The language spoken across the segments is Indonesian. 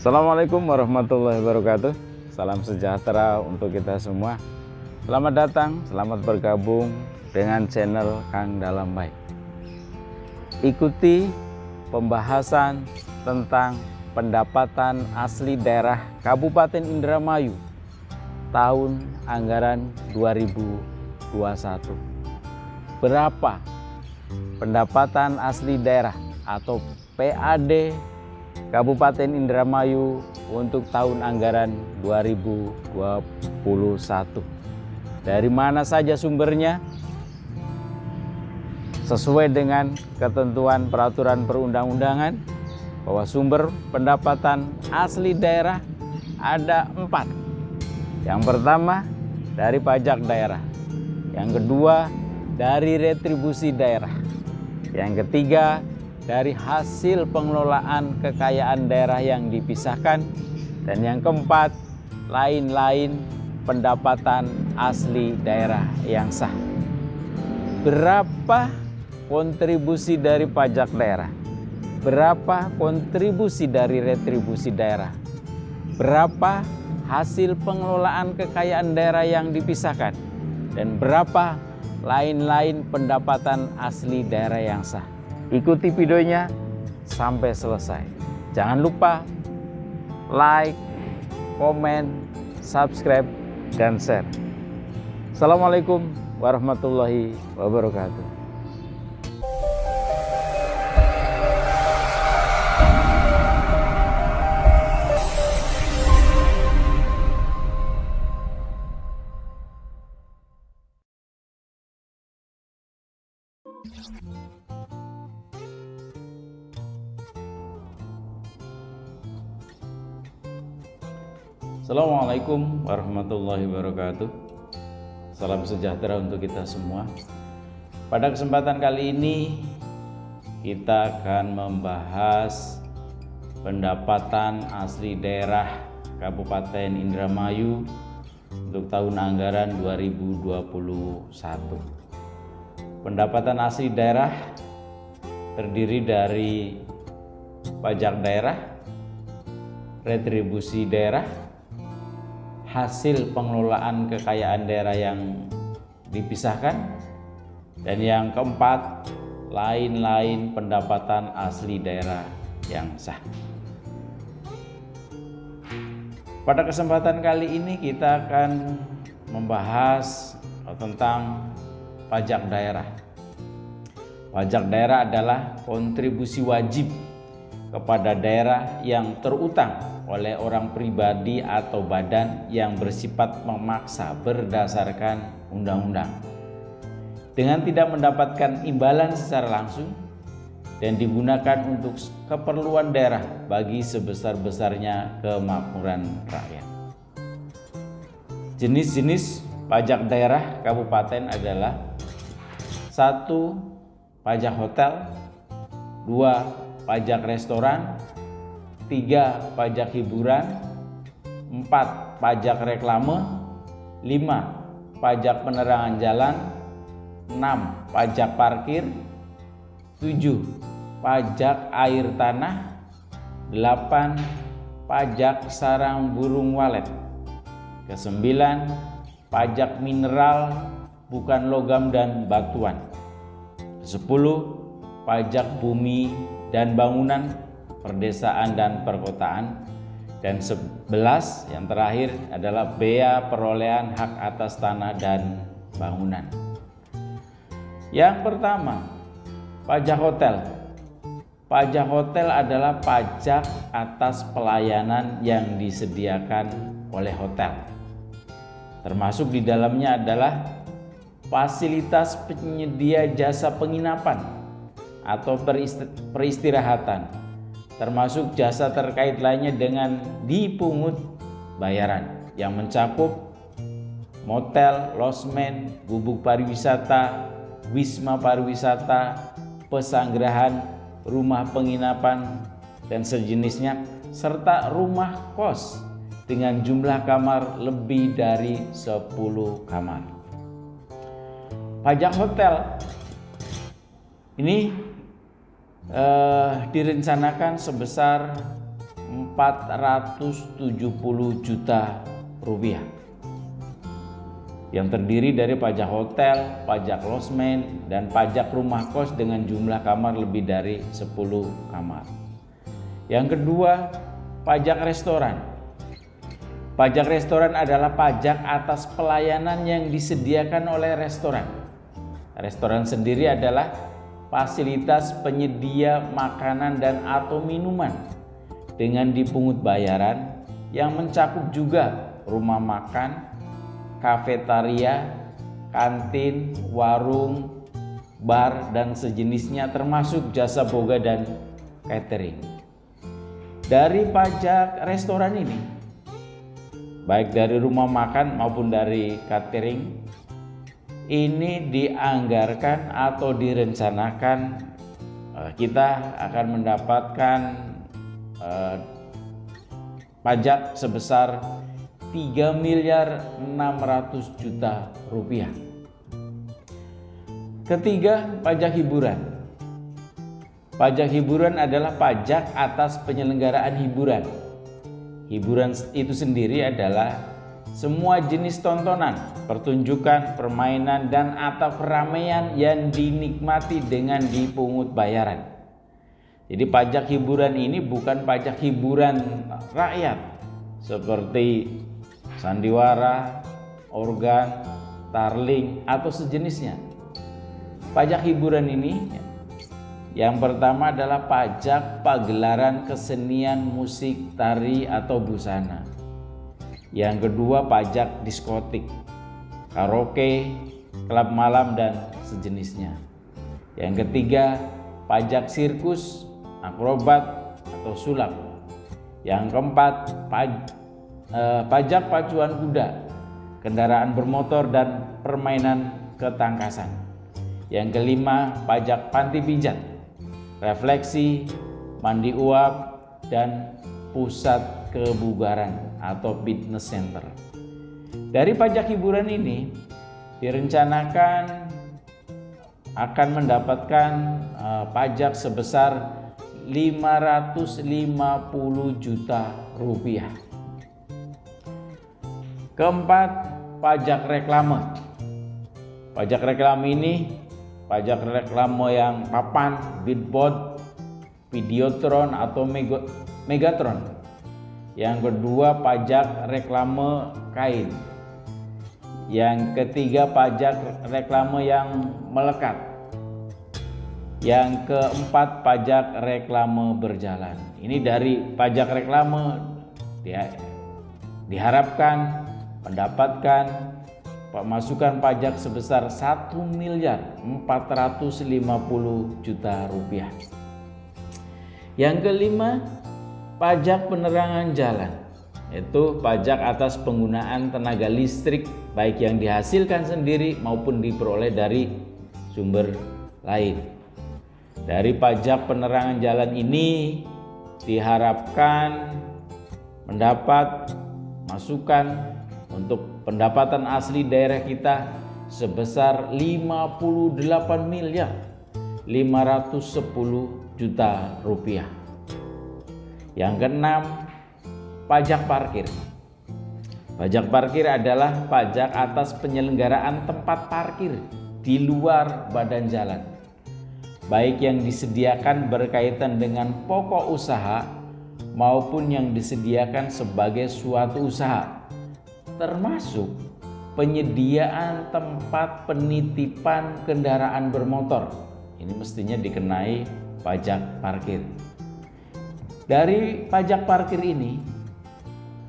Assalamualaikum warahmatullahi wabarakatuh. Salam sejahtera untuk kita semua. Selamat datang, selamat bergabung dengan channel Kang Dalam Baik. Ikuti pembahasan tentang pendapatan asli daerah Kabupaten Indramayu tahun anggaran 2021. Berapa pendapatan asli daerah atau PAD Kabupaten Indramayu untuk tahun anggaran 2021. Dari mana saja sumbernya? Sesuai dengan ketentuan peraturan perundang-undangan bahwa sumber pendapatan asli daerah ada 4. Yang pertama dari pajak daerah, yang kedua dari retribusi daerah, yang ketiga dari hasil pengelolaan kekayaan daerah yang dipisahkan, dan yang keempat lain-lain pendapatan asli daerah yang sah. Berapa kontribusi dari pajak daerah? Berapa kontribusi dari retribusi daerah? Berapa hasil pengelolaan kekayaan daerah yang dipisahkan? Dan berapa lain-lain pendapatan asli daerah yang sah? Ikuti videonya sampai selesai. Jangan lupa like, komen, subscribe, dan share. Assalamualaikum warahmatullahi wabarakatuh. Assalamualaikum warahmatullahi wabarakatuh. Salam sejahtera untuk kita semua. Pada kesempatan kali ini kita akan membahas pendapatan asli daerah Kabupaten Indramayu untuk tahun anggaran 2021. Pendapatan asli daerah terdiri dari pajak daerah, retribusi daerah, hasil pengelolaan kekayaan daerah yang dipisahkan, dan yang keempat lain-lain pendapatan asli daerah yang sah. Pada kesempatan kali ini kita akan membahas tentang pajak daerah. Pajak daerah adalah kontribusi wajib kepada daerah yang terutang oleh orang pribadi atau badan yang bersifat memaksa berdasarkan undang-undang, dengan tidak mendapatkan imbalan secara langsung dan digunakan untuk keperluan daerah bagi sebesar-besarnya kemakmuran rakyat. Jenis-jenis pajak daerah kabupaten adalah 1. Pajak hotel, 2. Pajak restoran, 3. Pajak hiburan, 4. Pajak reklame, 5. Pajak penerangan jalan, 6. Pajak parkir, 7. Pajak air tanah, 8. Pajak sarang burung walet, 9. Pajak mineral bukan logam dan batuan, 10. Pajak bumi dan bangunan, perdesaan dan perkotaan, dan 11 yang terakhir adalah bea perolehan hak atas tanah dan bangunan. Yang pertama, pajak hotel. Pajak hotel adalah pajak atas pelayanan yang disediakan oleh hotel. Termasuk di dalamnya adalah fasilitas penyedia jasa penginapan atau peristirahatan, termasuk jasa terkait lainnya dengan dipungut bayaran yang mencakup motel, losmen, gubuk pariwisata, wisma pariwisata, pesanggerahan, rumah penginapan dan sejenisnya, serta rumah kos dengan jumlah kamar lebih dari 10 kamar. Pajak hotel ini direncanakan sebesar 470 juta rupiah, yang terdiri dari pajak hotel, pajak losmen, dan pajak rumah kos dengan jumlah kamar lebih dari 10 kamar. Yang kedua, pajak restoran. Pajak restoran adalah pajak atas pelayanan yang disediakan oleh restoran. Restoran sendiri adalah fasilitas penyedia makanan dan atau minuman dengan dipungut bayaran yang mencakup juga rumah makan, kafetaria, kantin, warung, bar, dan sejenisnya termasuk jasa boga dan catering. Dari pajak restoran ini, baik dari rumah makan maupun dari catering, ini dianggarkan atau direncanakan kita akan mendapatkan pajak sebesar 3.600.000.000 rupiah. Ketiga, pajak hiburan. Pajak hiburan adalah pajak atas penyelenggaraan hiburan. Hiburan itu sendiri adalah semua jenis tontonan, pertunjukan, permainan, dan atau keramaian yang dinikmati dengan dipungut bayaran. Jadi pajak hiburan ini bukan pajak hiburan rakyat seperti sandiwara, organ, tarling, atau sejenisnya. Pajak hiburan ini yang pertama adalah pajak pagelaran kesenian musik, tari, atau busana. Yang kedua, pajak diskotik, karaoke, klub malam, dan sejenisnya. Yang ketiga, pajak sirkus, akrobat, atau sulap. Yang keempat, pajak pacuan kuda, kendaraan bermotor, dan permainan ketangkasan. Yang kelima, pajak panti pijat, refleksi, mandi uap, dan pusat kebugaran atau fitness center. Dari pajak hiburan ini direncanakan akan mendapatkan pajak sebesar 550 juta rupiah. Keempat, pajak reklame. Pajak reklame ini pajak reklame yang papan, billboard, videotron, atau megatron. Yang kedua, pajak reklame kain. Yang ketiga, pajak reklame yang melekat. Yang keempat, pajak reklame berjalan. Ini dari pajak reklame diharapkan mendapatkan pemasukan pajak sebesar 1.450.000.000 rupiah. Yang kelima, pajak penerangan jalan, yaitu pajak atas penggunaan tenaga listrik baik yang dihasilkan sendiri maupun diperoleh dari sumber lain. Dari pajak penerangan jalan ini diharapkan mendapat masukan untuk pendapatan asli daerah kita sebesar 58.510.000.000 rupiah. Yang keenam, pajak parkir. Pajak parkir adalah pajak atas penyelenggaraan tempat parkir di luar badan jalan, baik yang disediakan berkaitan dengan pokok usaha maupun yang disediakan sebagai suatu usaha, termasuk penyediaan tempat penitipan kendaraan bermotor. Ini mestinya dikenai pajak parkir. Dari pajak parkir ini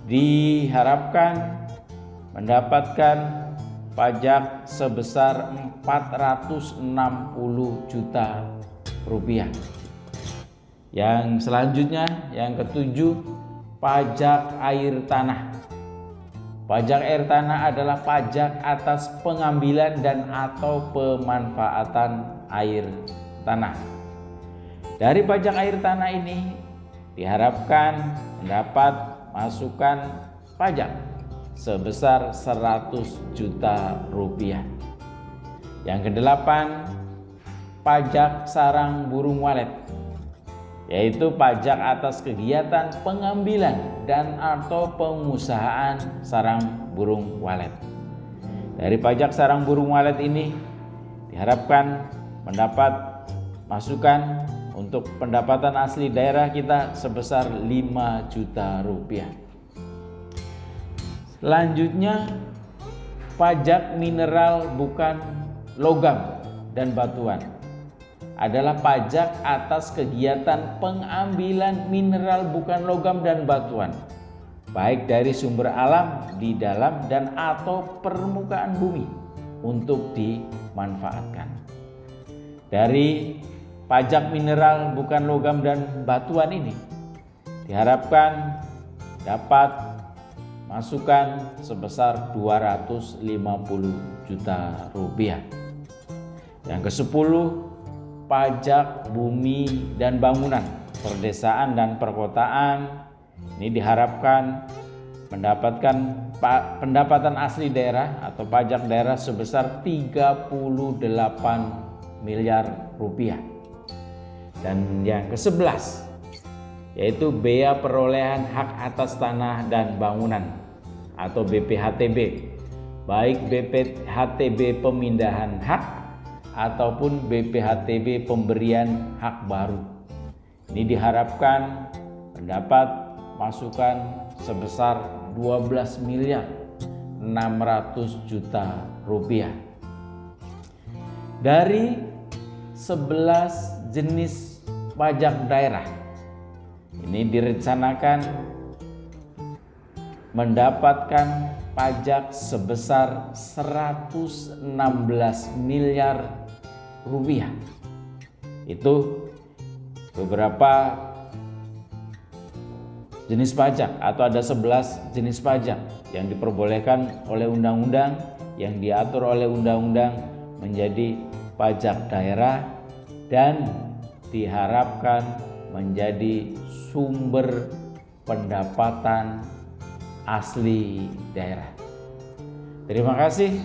diharapkan mendapatkan pajak sebesar 460 juta rupiah. Yang selanjutnya, yang ketujuh, pajak air tanah. Pajak air tanah adalah pajak atas pengambilan dan atau pemanfaatan air tanah. Dari pajak air tanah ini diharapkan mendapat masukan pajak sebesar 100 juta rupiah. Yang kedelapan, pajak sarang burung walet. yaitu pajak atas kegiatan pengambilan dan atau pengusahaan sarang burung walet. Dari pajak sarang burung walet ini diharapkan mendapat masukan untuk pendapatan asli daerah kita sebesar 5 juta rupiah. Selanjutnya, pajak mineral bukan logam dan batuan adalah pajak atas kegiatan pengambilan mineral bukan logam dan batuan, baik dari sumber alam di dalam dan atau permukaan bumi untuk dimanfaatkan. Dari pajak mineral bukan logam dan batuan ini diharapkan dapat masukan sebesar 250 juta rupiah. Yang ke-10, pajak bumi dan bangunan, perdesaan dan perkotaan. Ini diharapkan mendapatkan pendapatan asli daerah atau pajak daerah sebesar 38 miliar rupiah. Dan yang ke-11 yaitu bea perolehan hak atas tanah dan bangunan atau BPHTB, baik BPHTB pemindahan hak ataupun BPHTB pemberian hak baru. Ini diharapkan mendapat masukan sebesar 12 miliar 600 juta rupiah. Dari 11 jenis pajak daerah, ini direncanakan mendapatkan pajak sebesar 116 miliar rupiah. Itu beberapa jenis pajak atau ada 11 jenis pajak yang diperbolehkan oleh undang-undang, yang diatur oleh undang-undang menjadi pajak daerah dan diharapkan menjadi sumber pendapatan asli daerah. Terima kasih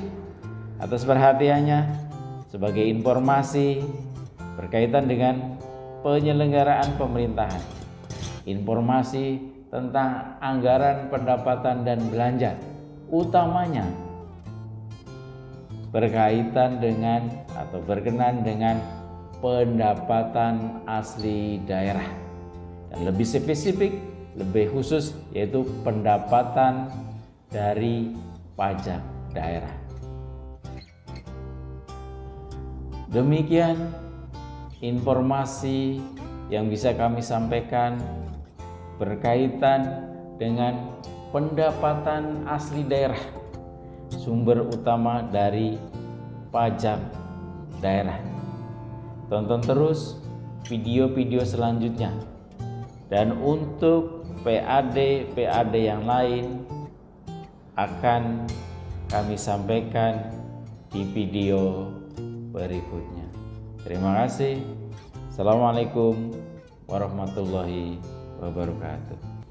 atas perhatiannya. Sebagai informasi berkaitan dengan penyelenggaraan pemerintahan, informasi tentang anggaran pendapatan dan belanja, utamanya berkaitan dengan atau berkenan dengan pendapatan asli daerah, dan lebih spesifik, lebih khusus, yaitu pendapatan dari pajak daerah. Demikian informasi yang bisa kami sampaikan berkaitan dengan pendapatan asli daerah, sumber utama dari pajak daerah. Tonton terus video-video selanjutnya, dan untuk PAD yang lain akan kami sampaikan di video berikutnya. Terima kasih. Assalamualaikum warahmatullahi wabarakatuh.